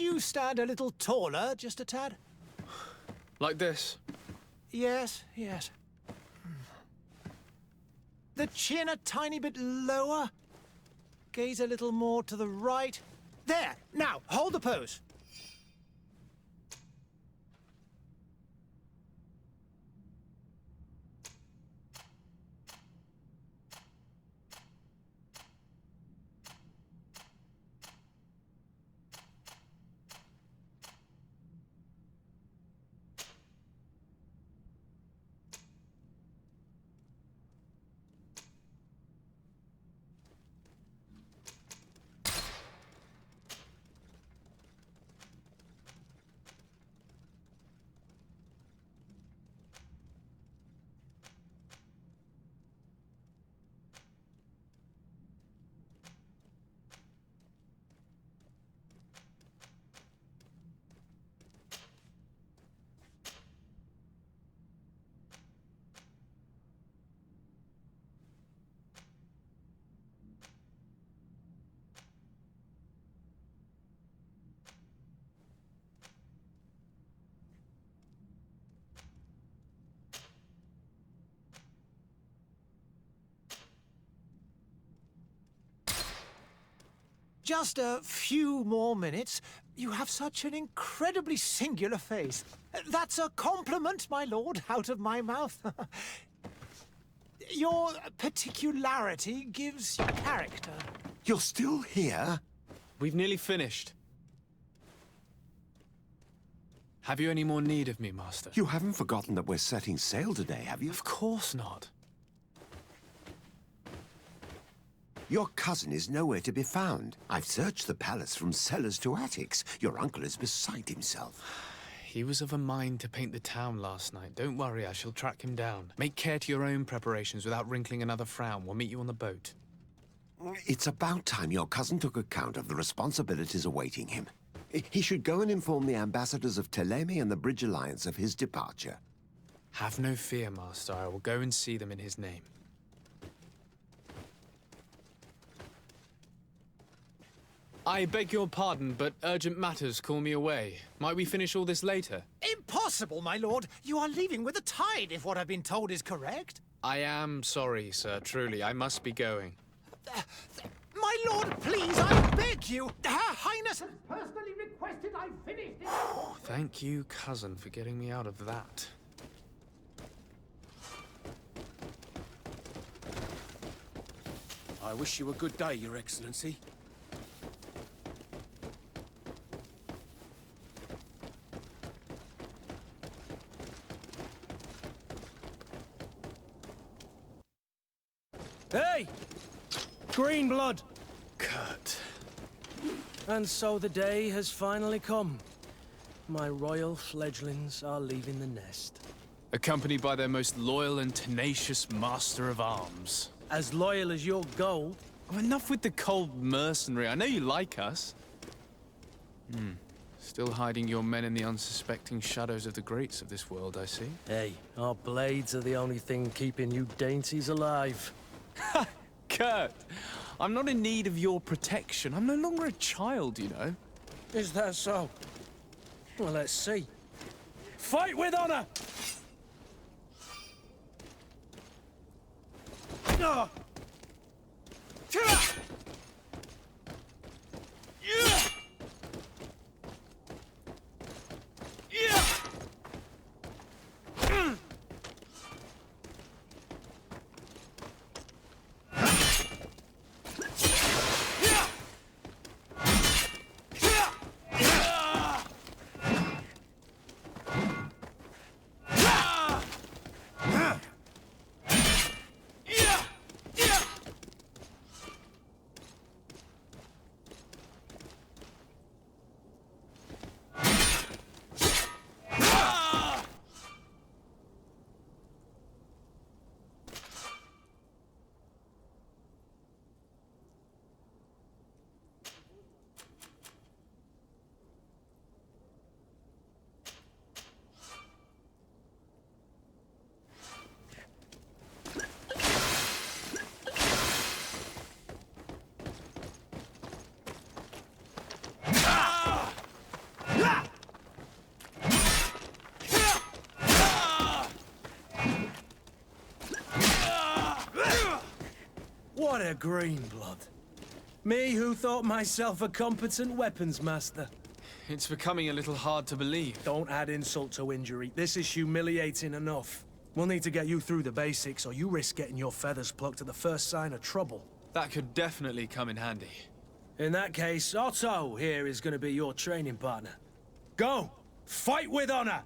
you stand a little taller, just a tad? Like this? Yes, yes. The chin a tiny bit lower. Gaze a little more to the right. There! Now, hold the pose. Just a few more minutes. You have such an incredibly singular face. That's a compliment, my lord, out of my mouth. Your particularity gives you character. You're still here? We've nearly finished. Have you any more need of me, Master? You haven't forgotten that we're setting sail today, have you? Of course not. Your cousin is nowhere to be found. I've searched the palace from cellars to attics. Your uncle is beside himself. He was of a mind to paint the town last night. Don't worry, I shall track him down. Make care to your own preparations without wrinkling another frown. We'll meet you on the boat. It's about time your cousin took account of the responsibilities awaiting him. He should go and inform the ambassadors of Theleme and the Bridge Alliance of his departure. Have no fear, Master. I will go and see them in his name. I beg your pardon, but urgent matters call me away. Might we finish all this later? Impossible, my lord. You are leaving with the tide, if what I've been told is correct. I am sorry, sir. Truly, I must be going. My lord, please, I beg you. Her Highness has personally requested I finish this. Thank you, cousin, for getting me out of that. I wish you a good day, Your Excellency. Hey! Green blood! Kurt. And so the day has finally come. My royal fledglings are leaving the nest. Accompanied by their most loyal and tenacious master of arms. As loyal as your gold. Oh, enough with the cold mercenary. I know you like us. Still hiding your men in the unsuspecting shadows of the greats of this world, I see. Hey, our blades are the only thing keeping you dainties alive. Ha! Kurt! I'm not in need of your protection. I'm no longer a child, you know. Is that so? Well, let's see. Fight with honor! Ah! a green blood. Me who thought myself a competent weapons master. It's becoming a little hard to believe. Don't add insult to injury. This is humiliating enough. We'll need to get you through the basics, or you risk getting your feathers plucked at the first sign of trouble. That could definitely come in handy. In that case, Otto here is going to be your training partner. Go! Fight with honor!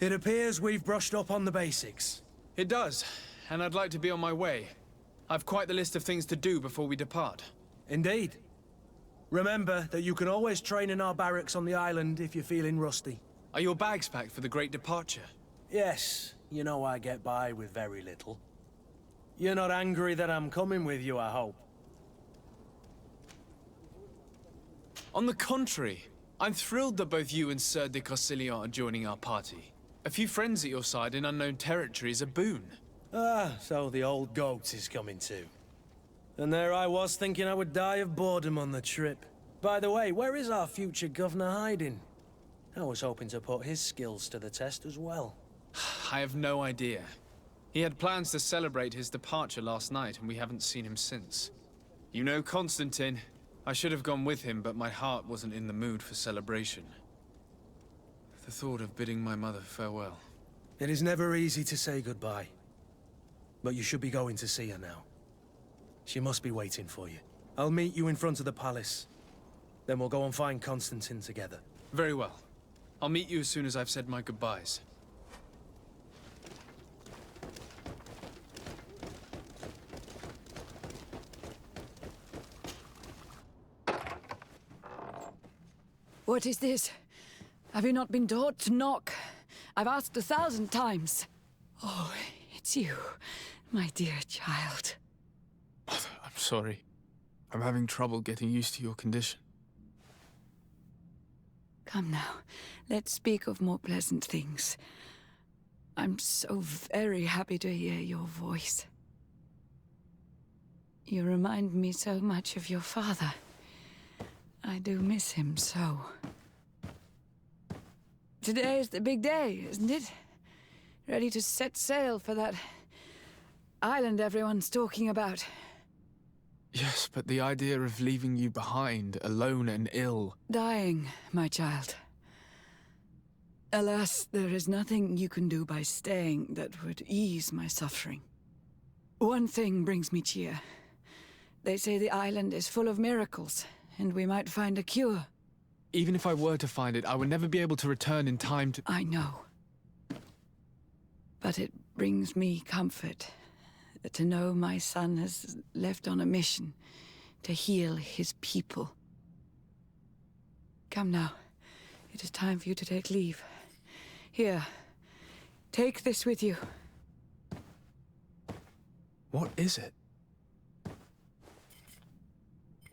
It appears we've brushed up on the basics. It does, and I'd like to be on my way. I've quite the list of things to do before we depart. Indeed. Remember that you can always train in our barracks on the island if you're feeling rusty. Are your bags packed for the great departure? Yes, you know I get by with very little. You're not angry that I'm coming with you, I hope. On the contrary, I'm thrilled that both you and Sir de Corsillon are joining our party. A few friends at your side in unknown territory is a boon. Ah, so the old goat is coming too. And there I was thinking I would die of boredom on the trip. By the way, where is our future governor hiding? I was hoping to put his skills to the test as well. I have no idea. He had plans to celebrate his departure last night, and we haven't seen him since. You know Constantin. I should have gone with him, but my heart wasn't in the mood for celebration. The thought of bidding my mother farewell. It is never easy to say goodbye. But you should be going to see her now. She must be waiting for you. I'll meet you in front of the palace. Then we'll go and find Constantin together. Very well. I'll meet you as soon as I've said my goodbyes. What is this? Have you not been taught to knock? I've asked 1,000 times. Oh, it's you, my dear child. Mother, I'm sorry. I'm having trouble getting used to your condition. Come now, let's speak of more pleasant things. I'm so very happy to hear your voice. You remind me so much of your father. I do miss him so. Today is the big day, isn't it? Ready to set sail for that island everyone's talking about. Yes, but the idea of leaving you behind, alone and ill... Dying, my child. Alas, there is nothing you can do by staying that would ease my suffering. One thing brings me cheer. They say the island is full of miracles, and we might find a cure. Even if I were to find it, I would never be able to return in time to... I know. But it brings me comfort to know my son has left on a mission to heal his people. Come now. It is time for you to take leave. Here, take this with you. What is it?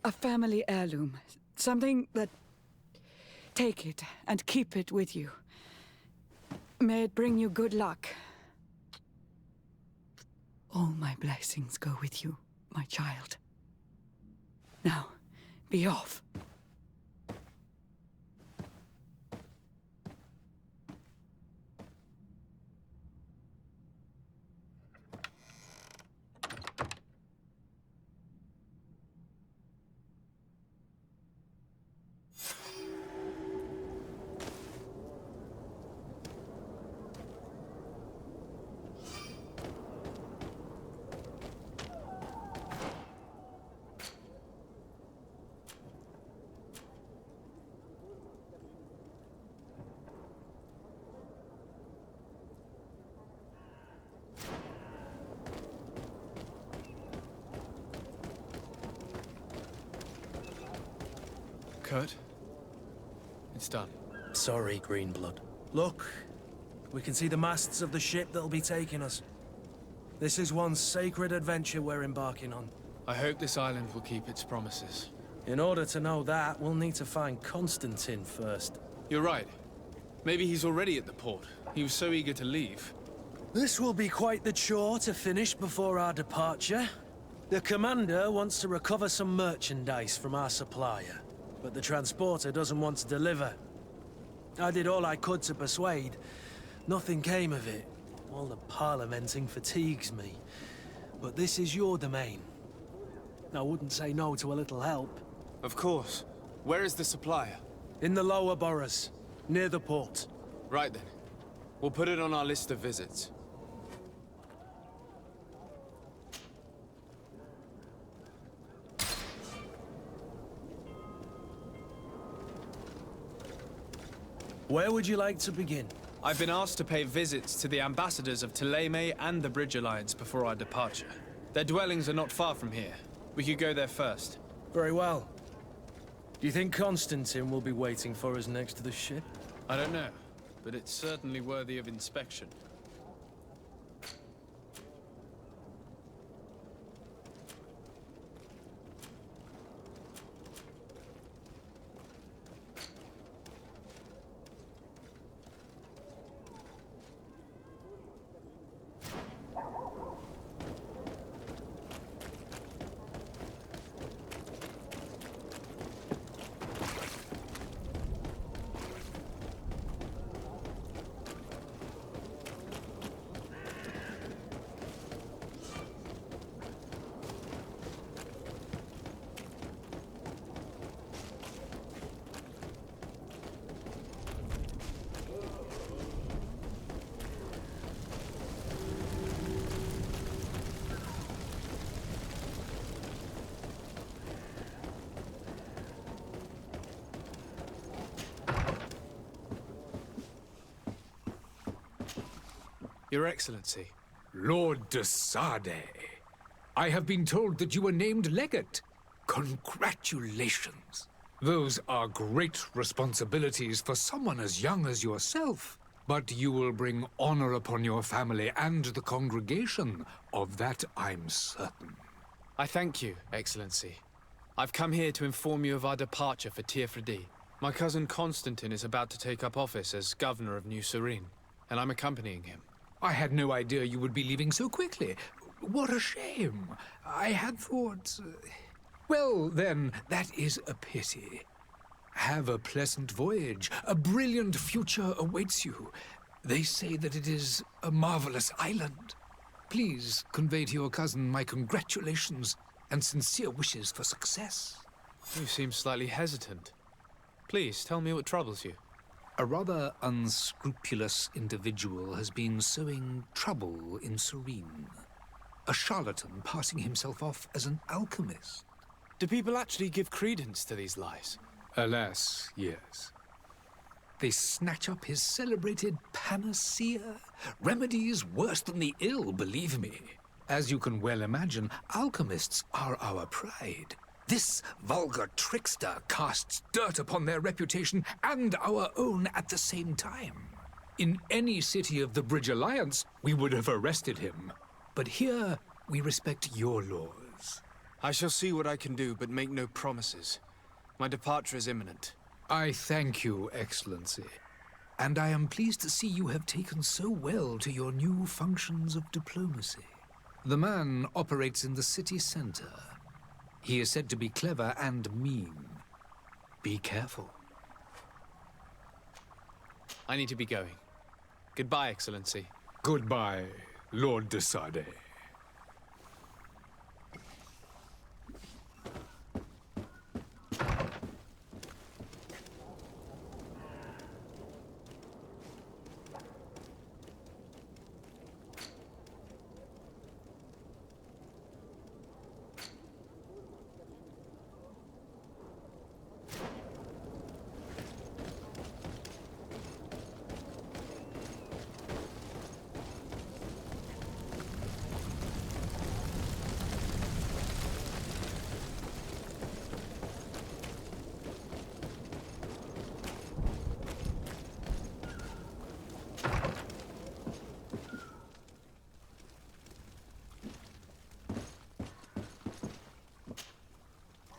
A family heirloom. Something that... Take it and keep it with you. May it bring you good luck. All my blessings go with you, my child. Now, be off. Kurt? It's done. Sorry, Greenblood. Look, we can see the masts of the ship that'll be taking us. This is one sacred adventure we're embarking on. I hope this island will keep its promises. In order to know that, we'll need to find Constantin first. You're right. Maybe he's already at the port. He was so eager to leave. This will be quite the chore to finish before our departure. The commander wants to recover some merchandise from our supplier, but the transporter doesn't want to deliver. I did all I could to persuade. Nothing came of it. All the parliamenting fatigues me. But this is your domain. I wouldn't say no to a little help. Of course. Where is the supplier? In the lower boroughs, near the port. Right then. We'll put it on our list of visits. Where would you like to begin? I've been asked to pay visits to the ambassadors of Theleme and the Bridge Alliance before our departure. Their dwellings are not far from here. We could go there first. Very well. Do you think Constantin will be waiting for us next to the ship? I don't know, but it's certainly worthy of inspection. Your Excellency. Lord de Sade, I have been told that you were named legate. Congratulations. Those are great responsibilities for someone as young as yourself. But you will bring honor upon your family and the congregation. Of that, I'm certain. I thank you, Excellency. I've come here to inform you of our departure for Tirfredi. My cousin Constantin is about to take up office as governor of New Serene, and I'm accompanying him. I had no idea you would be leaving so quickly. What a shame. I had thought... Well, then, that is a pity. Have a pleasant voyage. A brilliant future awaits you. They say that it is a marvelous island. Please convey to your cousin my congratulations and sincere wishes for success. You seem slightly hesitant. Please, tell me what troubles you. A rather unscrupulous individual has been sowing trouble in Serene. A charlatan passing himself off as an alchemist. Do people actually give credence to these lies? Alas, yes. They snatch up his celebrated panacea. Remedies worse than the ill, believe me. As you can well imagine, alchemists are our pride. This vulgar trickster casts dirt upon their reputation and our own at the same time. In any city of the Bridge Alliance, we would have arrested him. But here, we respect your laws. I shall see what I can do, but make no promises. My departure is imminent. I thank you, Excellency. And I am pleased to see you have taken so well to your new functions of diplomacy. The man operates in the city center. He is said to be clever and mean. Be careful. I need to be going. Goodbye, Excellency. Goodbye, Lord de Sade.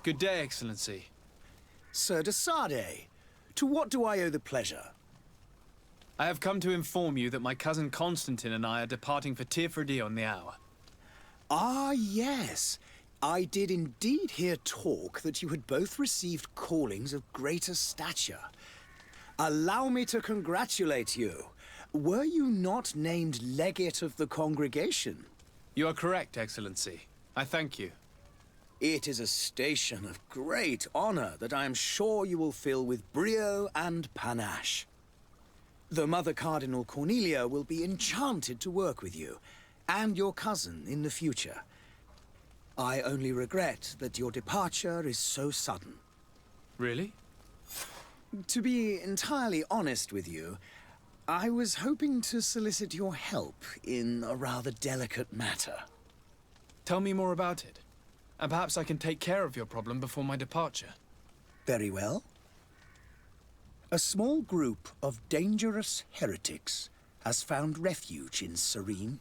Good day, Excellency. Sir de Sade, to what do I owe the pleasure? I have come to inform you that my cousin Constantin and I are departing for Tirfredi on the hour. Ah, yes. I did indeed hear talk that you had both received callings of greater stature. Allow me to congratulate you. Were you not named legate of the congregation? You are correct, Excellency. I thank you. It is a station of great honor that I am sure you will fill with brio and panache. The Mother Cardinal Cornelia will be enchanted to work with you, and your cousin in the future. I only regret that your departure is so sudden. Really? To be entirely honest with you, I was hoping to solicit your help in a rather delicate matter. Tell me more about it. And perhaps I can take care of your problem before my departure. Very well. A small group of dangerous heretics has found refuge in Serene.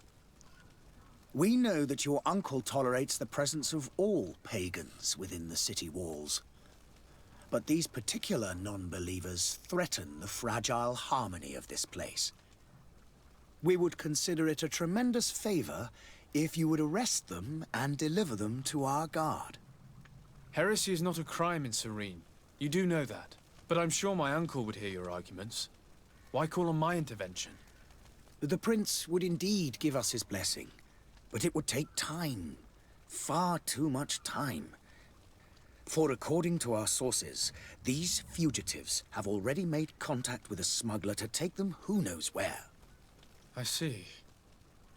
We know that your uncle tolerates the presence of all pagans within the city walls. But these particular non-believers threaten the fragile harmony of this place. We would consider it a tremendous favor if you would arrest them and deliver them to our guard. Heresy is not a crime in Serene. You do know that. But I'm sure my uncle would hear your arguments. Why call on my intervention? The prince would indeed give us his blessing, but it would take time. Far too much time. For according to our sources, these fugitives have already made contact with a smuggler to take them who knows where. I see.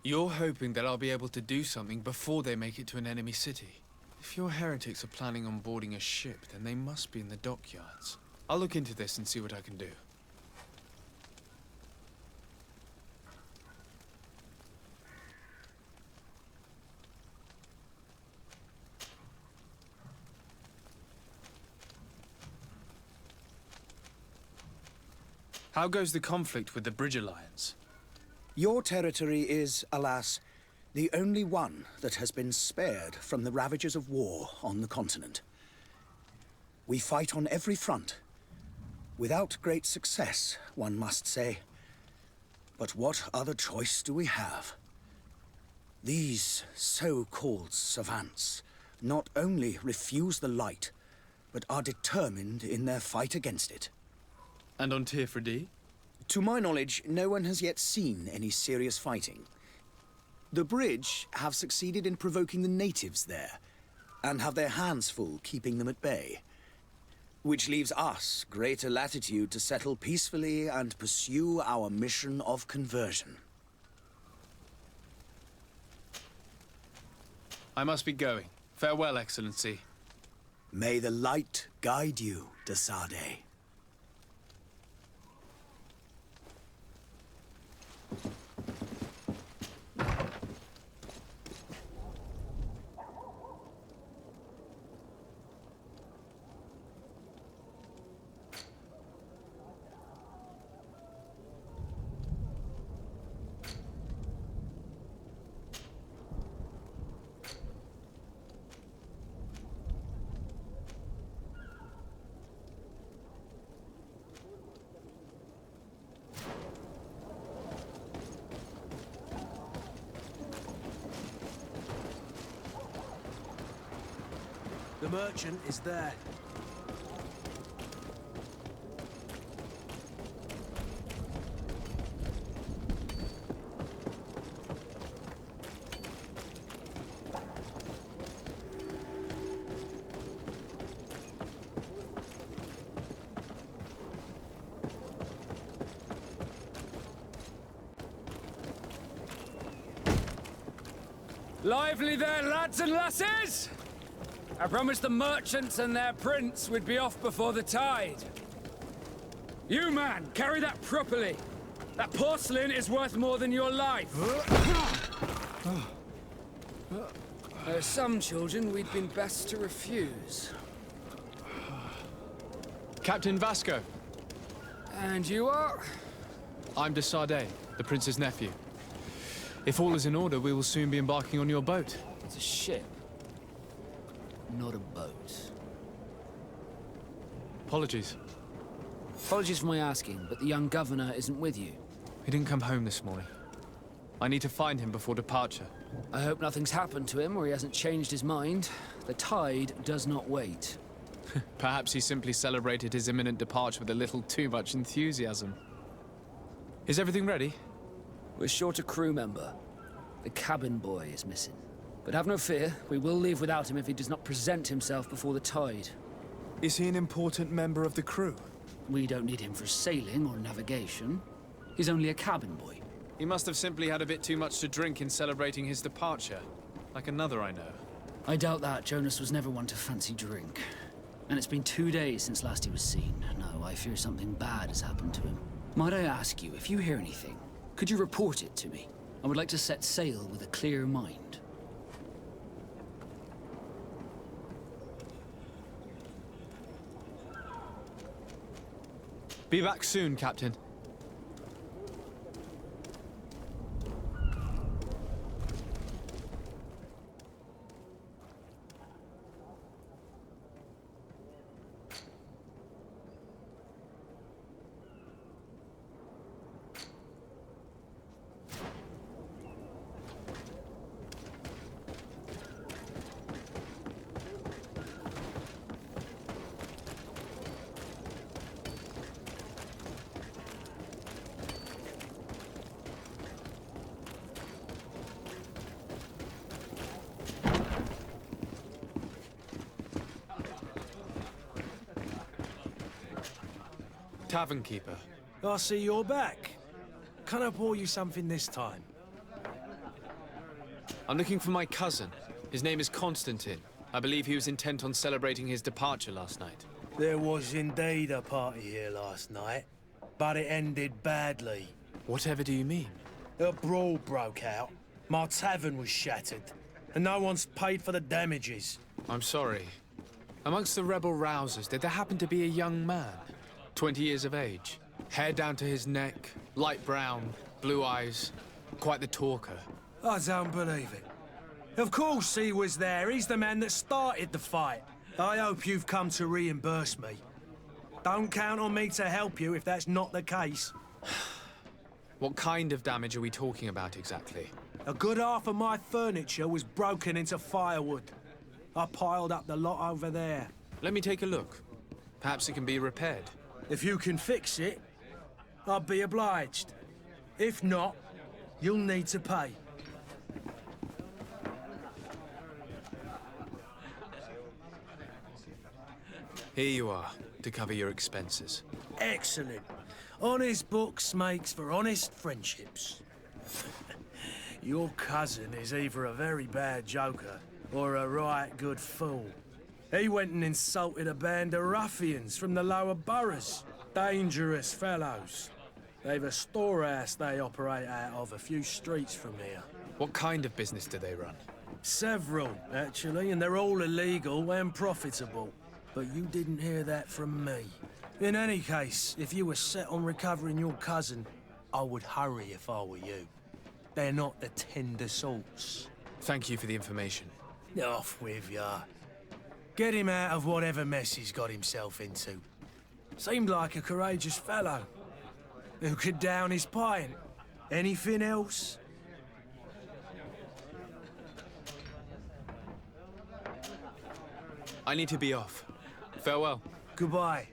You're hoping that I'll be able to do something before they make it to an enemy city. If your heretics are planning on boarding a ship, then they must be in the dockyards. I'll look into this and see what I can do. How goes the conflict with the Bridge Alliance? Your territory is, alas, the only one that has been spared from the ravages of war on the continent. We fight on every front. Without great success, one must say. But what other choice do we have? These so-called savants not only refuse the light, but are determined in their fight against it. And on Tirfredi? To my knowledge, no one has yet seen any serious fighting. The Bridge have succeeded in provoking the natives there, and have their hands full keeping them at bay. Which leaves us greater latitude to settle peacefully and pursue our mission of conversion. I must be going. Farewell, Excellency. May the light guide you, de Sade. The merchant is there. Lively there, lads and lasses! I promised the merchants and their prince we'd be off before the tide. You, man, carry that properly. That porcelain is worth more than your life. There are some children we'd been best to refuse. Captain Vasco. And you are? I'm de Sardet, the prince's nephew. If all is in order, we will soon be embarking on your boat. It's a ship, not a boat. Apologies. Apologies for my asking, but the young governor isn't with you. He didn't come home this morning. I need to find him before departure. I hope nothing's happened to him or he hasn't changed his mind. The tide does not wait. Perhaps he simply celebrated his imminent departure with a little too much enthusiasm. Is everything ready? We're short a crew member. The cabin boy is missing. But have no fear, we will leave without him if he does not present himself before the tide. Is he an important member of the crew? We don't need him for sailing or navigation. He's only a cabin boy. He must have simply had a bit too much to drink in celebrating his departure. Like another I know. I doubt that. Jonas was never one to fancy drink. And it's been 2 days since last he was seen. No, I fear something bad has happened to him. Might I ask you, if you hear anything, could you report it to me? I would like to set sail with a clear mind. Be back soon, Captain. Tavern keeper. I see you're back. Can I pour you something this time? I'm looking for my cousin. His name is Constantin. I believe he was intent on celebrating his departure last night. There was indeed a party here last night, but it ended badly. Whatever do you mean? A brawl broke out. My tavern was shattered, and no one's paid for the damages. I'm sorry. Amongst the rebel rousers, did there happen to be a young man? 20 years of age. Hair down to his neck, light brown, blue eyes. Quite the talker. I don't believe it. Of course he was there. He's the man that started the fight. I hope you've come to reimburse me. Don't count on me to help you if that's not the case. What kind of damage are we talking about exactly? A good half of my furniture was broken into firewood. I piled up the lot over there. Let me take a look. Perhaps it can be repaired. If you can fix it, I'll be obliged. If not, you'll need to pay. Here you are, to cover your expenses. Excellent. Honest books makes for honest friendships. Your cousin is either a very bad joker or a right good fool. He went and insulted a band of ruffians from the lower boroughs. Dangerous fellows. They've a storehouse they operate out of a few streets from here. What kind of business do they run? Several, actually, and they're all illegal and profitable. But you didn't hear that from me. In any case, if you were set on recovering your cousin, I would hurry if I were you. They're not the tender sorts. Thank you for the information. Off with ya. Get him out of whatever mess he's got himself into. Seemed like a courageous fellow. Who could down his pint. Anything else? I need to be off. Farewell. Goodbye.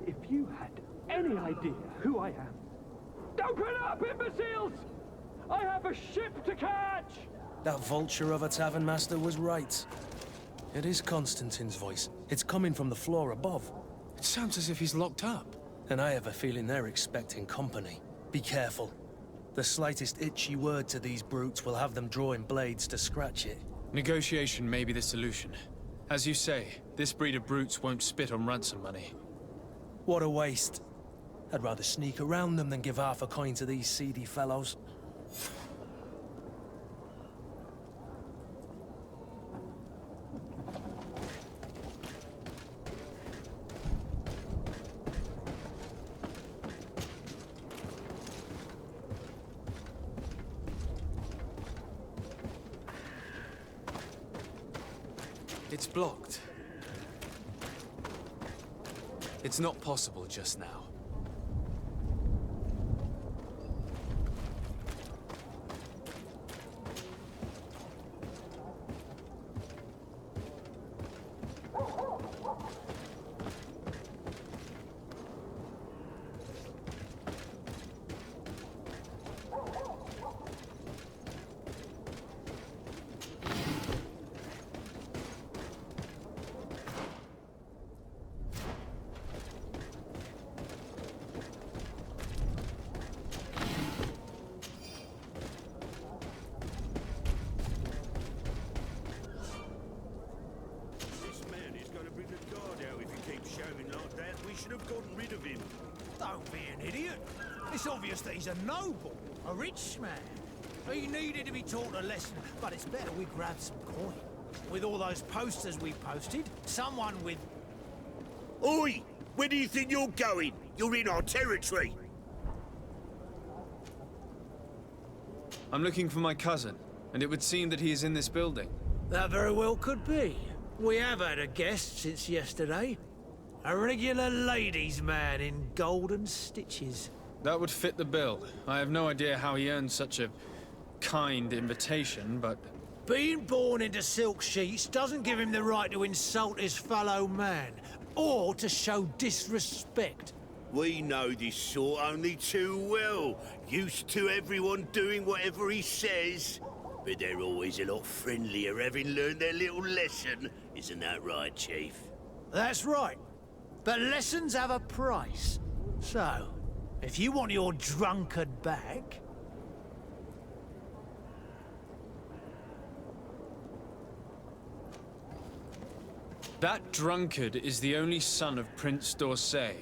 If you had any idea who I am... Open up, imbeciles! I have a ship to catch! That vulture of a tavern master was right. It is Constantin's voice. It's coming from the floor above. It sounds as if he's locked up. And I have a feeling they're expecting company. Be careful. The slightest itchy word to these brutes will have them drawing blades to scratch it. Negotiation may be the solution. As you say, this breed of brutes won't spit on ransom money. What a waste. I'd rather sneak around them than give half a coin to these seedy fellows. It's blocked. It's not possible just now. Don't be an idiot. It's obvious that he's a noble, a rich man. He needed to be taught a lesson, but it's better we grab some coin. With all those posters we posted, someone with... Oi! Where do you think you're going? You're in our territory. I'm looking for my cousin, and it would seem that he is in this building. That very well could be. We have had a guest since yesterday. A regular ladies' man in golden stitches. That would fit the bill. I have no idea how he earned such a kind invitation, but... Being born into silk sheets doesn't give him the right to insult his fellow man, or to show disrespect. We know this sort only too well. Used to everyone doing whatever he says. But they're always a lot friendlier having learned their little lesson. Isn't that right, Chief? That's right. But lessons have a price. So, if you want your drunkard back... That drunkard is the only son of Prince d'Orsay.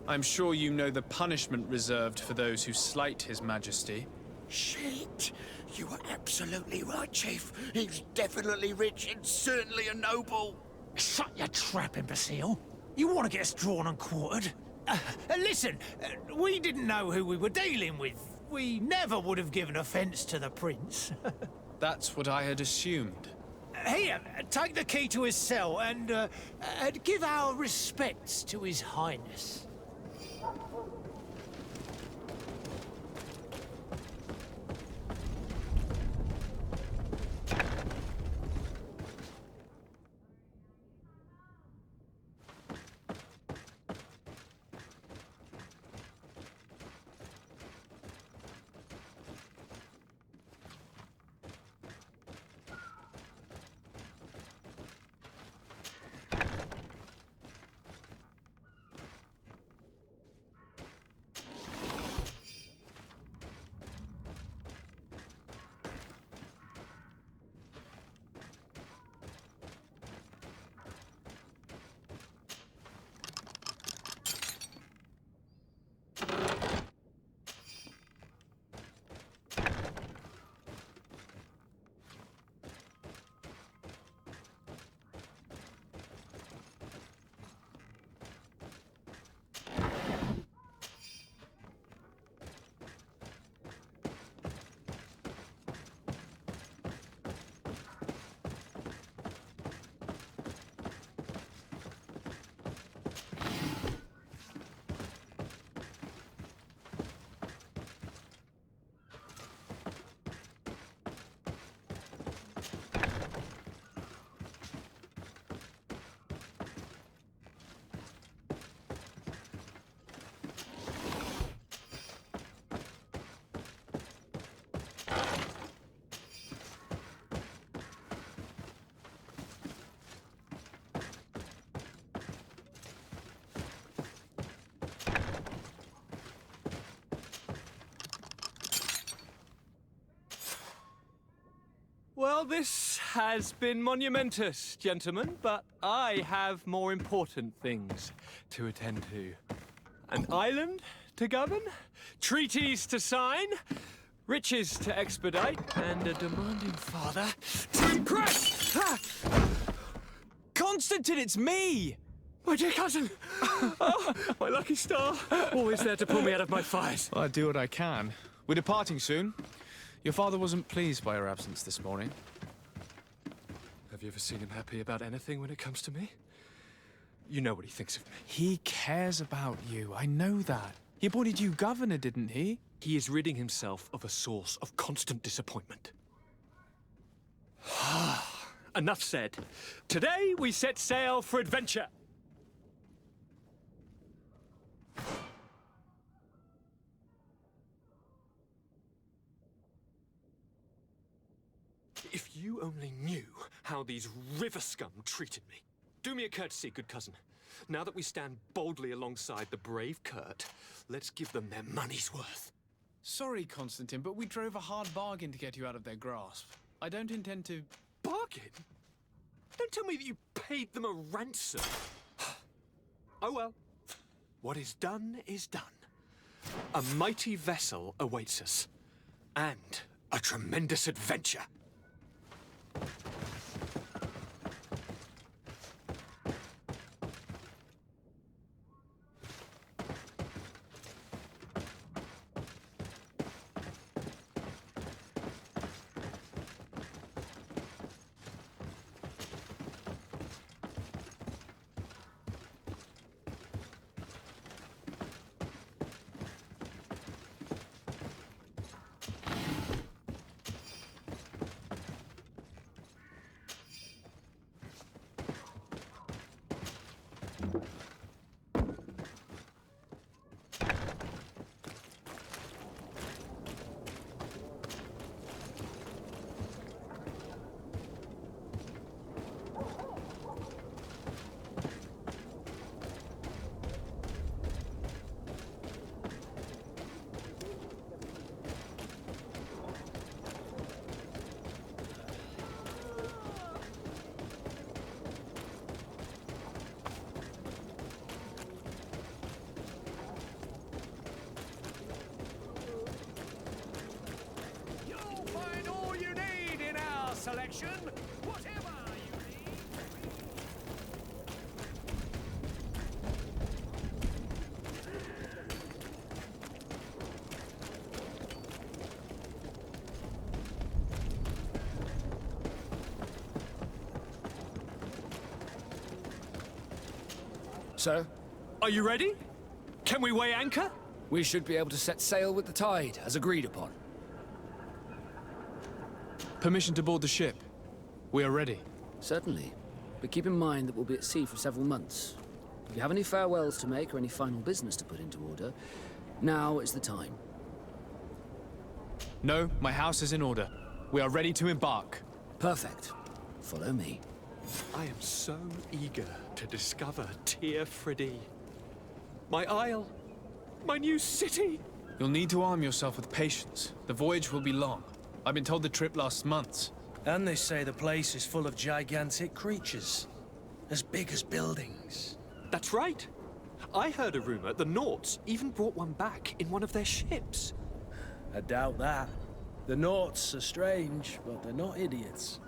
I'm sure you know the punishment reserved for those who slight his majesty. Shit! You are absolutely right, Chief. He's definitely rich and certainly a noble. Shut your trap, imbecile. You want to get us drawn and quartered? Listen, we didn't know who we were dealing with. We never would have given offense to the prince. That's what I had assumed. Here, take the key to his cell and give our respects to his highness. Well, this has been monumentous, gentlemen, but I have more important things to attend to. An island to govern, treaties to sign, riches to expedite, and a demanding father to impress! Constantin, it's me! My dear cousin! Oh, my lucky star! Always there to pull me out of my fires. Well, I do what I can. We're departing soon. Your father wasn't pleased by your absence this morning. Have you ever seen him happy about anything when it comes to me? You know what he thinks of me. He cares about you, I know that. He appointed you governor, didn't he? He is ridding himself of a source of constant disappointment. Enough said. Today we set sail for adventure. If you only knew how these river scum treated me. Do me a courtesy, good cousin. Now that we stand boldly alongside the brave Kurt, let's give them their money's worth. Sorry, Constantin, but we drove a hard bargain to get you out of their grasp. I don't intend to... Bargain? Don't tell me that you paid them a ransom. Oh well. What is done is done. A mighty vessel awaits us. And a tremendous adventure. Selection, whatever you need. Sir? Are you ready? Can we weigh anchor? We should be able to set sail with the tide, as agreed upon. Permission to board the ship. We are ready. Certainly. But keep in mind that we'll be at sea for several months. If you have any farewells to make or any final business to put into order, now is the time. No, my house is in order. We are ready to embark. Perfect. Follow me. I am so eager to discover Tir Friddy. My isle. My new city. You'll need to arm yourself with patience. The voyage will be long. I've been told the trip lasts months. And they say the place is full of gigantic creatures. As big as buildings. That's right. I heard a rumor the Nauts even brought one back in one of their ships. I doubt that. The Nauts are strange, but they're not idiots.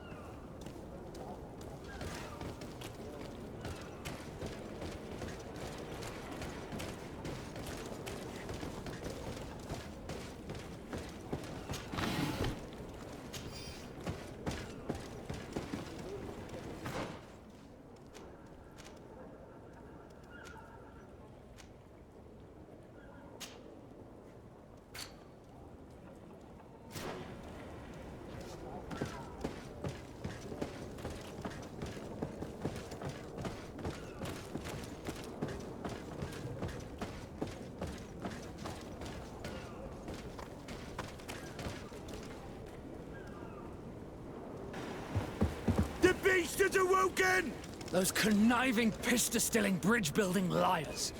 beast is awoken! Those conniving, pista-stilling, bridge-building liars.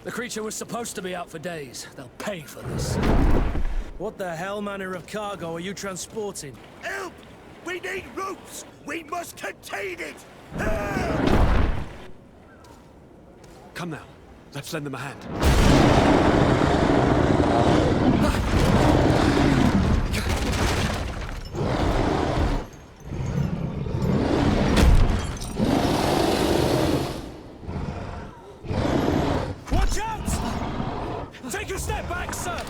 The creature was supposed to be out for days. They'll pay for this. What the hell manner of cargo are you transporting? Help! We need routes! We must contain it! Come now. Let's lend them a hand. Watch out! Take a step back, sir!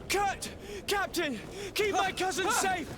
Kurt! Captain! Keep my cousin safe!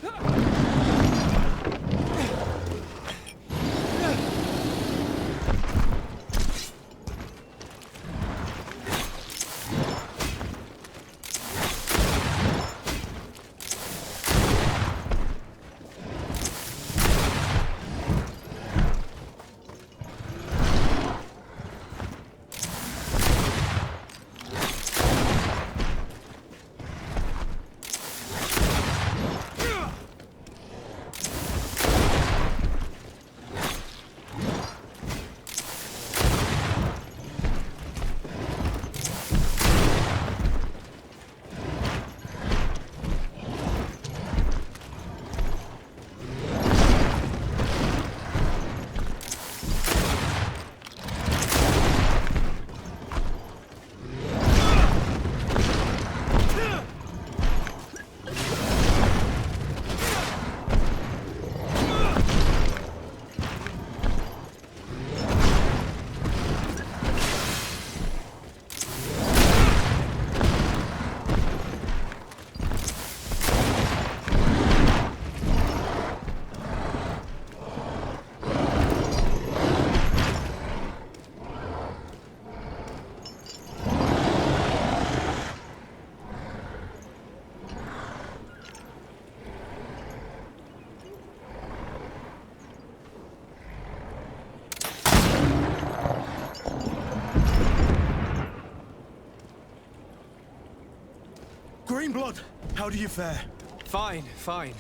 Greenblood, how do you fare? Fine, fine.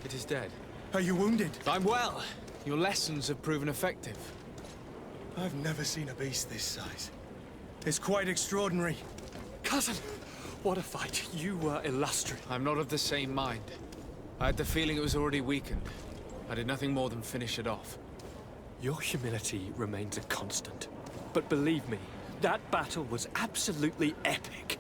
It is dead. Are you wounded? I'm well. Your lessons have proven effective. I've never seen a beast this size. It's quite extraordinary. Cousin, what a fight. You were illustrious. I'm not of the same mind. I had the feeling it was already weakened. I did nothing more than finish it off. Your humility remains a constant. But believe me, that battle was absolutely epic.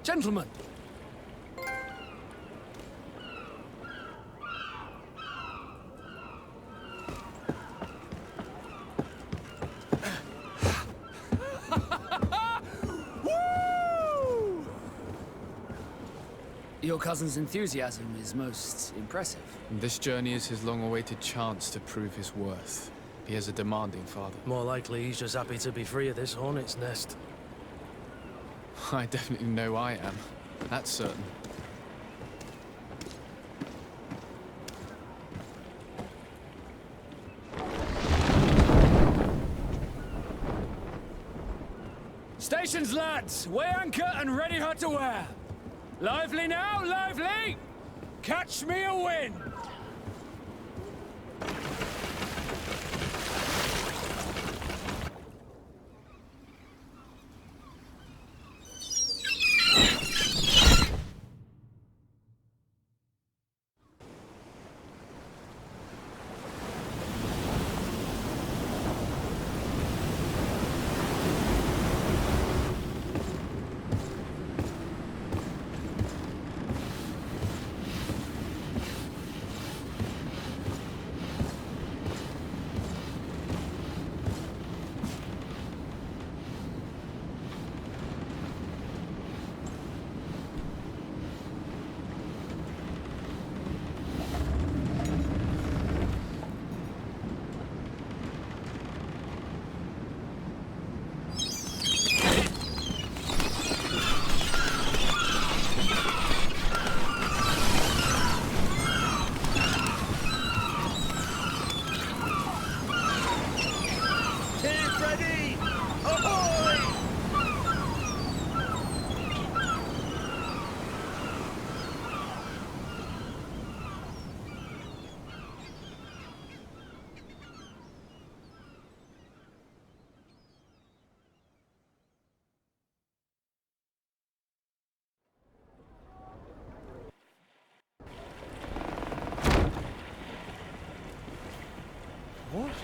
Gentlemen! Your cousin's enthusiasm is most impressive. This journey is his long-awaited chance to prove his worth. He has a demanding father. More likely he's just happy to be free of this hornet's nest. I definitely know I am. That's certain. Stations, lads! Weigh anchor and ready hot to wear! Lively now, lively! Catch me a wind!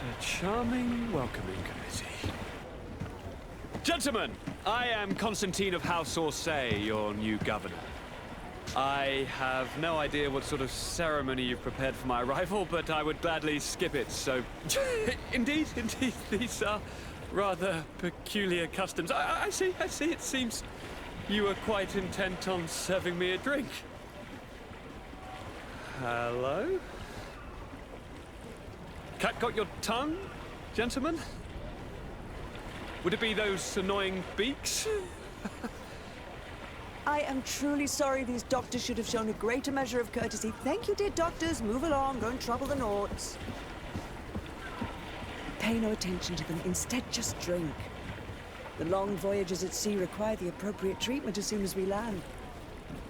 a charming welcoming committee. Gentlemen, I am Constantin of House Orsay, your new governor. I have no idea what sort of ceremony you've prepared for my arrival, but I would gladly skip it, so... Indeed, these are rather peculiar customs. I see, it seems you are quite intent on serving me a drink. Hello? Cat got your tongue, gentlemen? Would it be those annoying beaks? I am truly sorry. These doctors should have shown a greater measure of courtesy. Thank you, dear doctors. Move along. Don't trouble the Naughts. Pay no attention to them. Instead, just drink. The long voyages at sea require the appropriate treatment as soon as we land.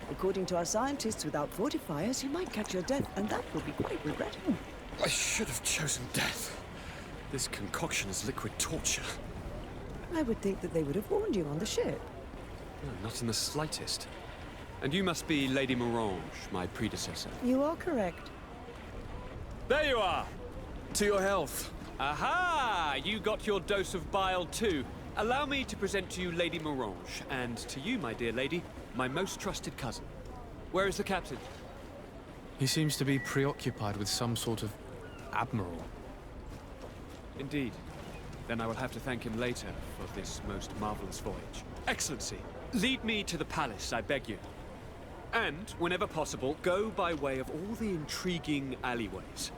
According to our scientists, without fortifiers, you might catch your death, and that will be quite regrettable. I should have chosen death. This concoction is liquid torture. I would think that they would have warned you on the ship. No, not in the slightest. And you must be Lady Morange, my predecessor. You are correct. There you are! To your health. Aha! You got your dose of bile too. Allow me to present to you Lady Morange, and to you, my dear lady, my most trusted cousin. Where is the captain? He seems to be preoccupied with some sort of admiral. Indeed. Then I will have to thank him later for this most marvelous voyage. Excellency, lead me to the palace, I beg you. And, whenever possible, go by way of all the intriguing alleyways.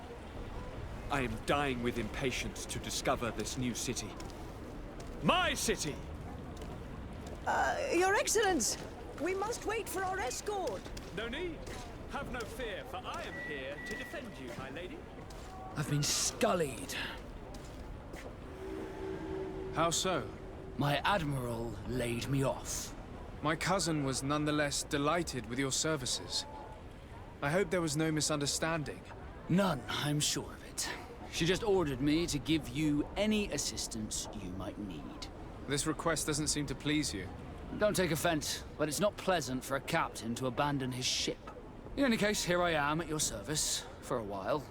I am dying with impatience to discover this new city. My city! Your Excellence! We must wait for our escort! No need. Have no fear, for I am here to defend you, my lady. I've been scullied. How so? My admiral laid me off. My cousin was nonetheless delighted with your services. I hope there was no misunderstanding. None, I'm sure of it. She just ordered me to give you any assistance you might need. This request doesn't seem to please you. Don't take offense, but it's not pleasant for a captain to abandon his ship. In any case, here I am at your service, for a while.